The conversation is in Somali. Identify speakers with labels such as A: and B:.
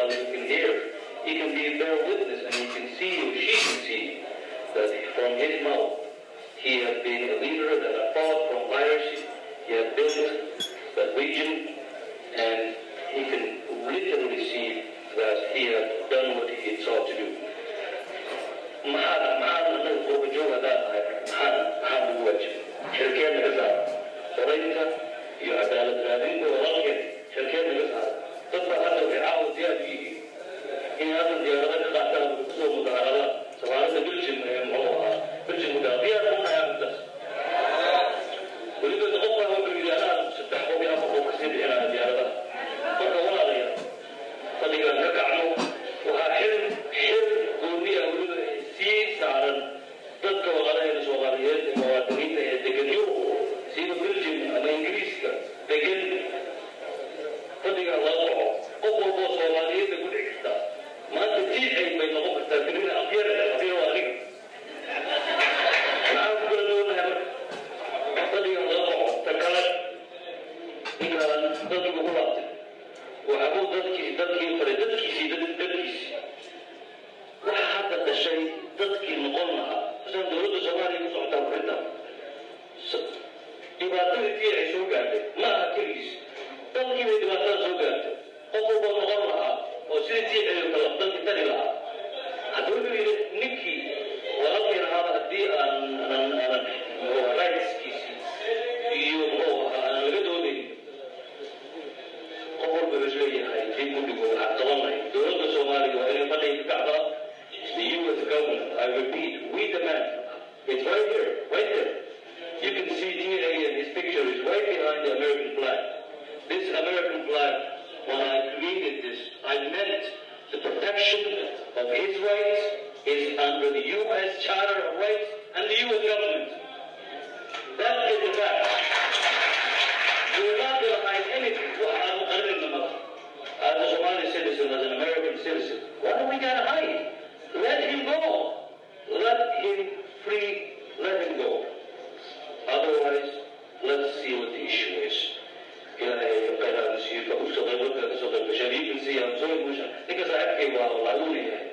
A: Somali who can hear, he can bear witness, and he can see, or she can see, that from his mouth, he has been a leader that has fought from piracy. He has built the region, and he can literally see that he has done what he sought to do. maxaa anaga qurbajoog haddaan nahay maxaa lagu waajib xilkeen naga saara qoraynta iyo cadaalad raadinta walaalkeen xilkeen naga saara dad baa hadda waxay caawa diyaar u yihiin in hadda diyaarada ka qaataan kusoo mudaharada safaaradda beljim ee muxuu ahaa beljim mudaa diyaar u nahay arrintaas weliba qof baa wuxuu yidhi anaa 3 qof iyo 4 qof kasii bixinaya diyaaradaha marka walaalayaal fadhigaan ka kacno waxaa xil gooniya weliba sii saaran dadka walaalahayna soomaaliyeed ee muwaadiniinta ee degan yurub sida beljim ama ingiriiska degan fadhigaan laga qaco qof walboo soomaaliyeedda ku dhici kartaa maanta tiicay bay noqon kartaa kelina afyar waa adiga maxaan ku kala doonahay marka fadhigaan laga qaco ta kale ninkaan dadku ugu laabtay waxbuu dadkii faray dadkiisii waxa hadda dhashay dadkii noqon lahaa isaan dowladda soomaaliya ku socotaa arrinta dhibaatadii tii ay soo gaartay ma aha keligiis dalkii bay dhibaatada soo gaartay qof walba noqon lahaa oo sidii tii ay kala dalkii tari lahaa hadduu wuxuu yidhi ninkii walaalkeen ahaaba haddii aanan rightskiisii iyo muxuu ahaa aanan laga doodayn qof walba is leeyahay dib u dhigo waxaad qaban lahayd dowladda soomaaliya waa inay fadhiga ka kacdaa. The U.S. government, I repeat, we demand, it's right here, right there. You can see DNA and his picture is right behind the American flag. This American flag, when I created this, I meant the protection of his rights is under the U.S. Charter of Rights and the U.S. government. That is the fact. We're not going to hide anything. As a Somali citizen, as an American citizen, what do we got to hide? Let him go. Let him free. Let him go. Otherwise, let's see what the issue is. You can see I'm so emotional because I have to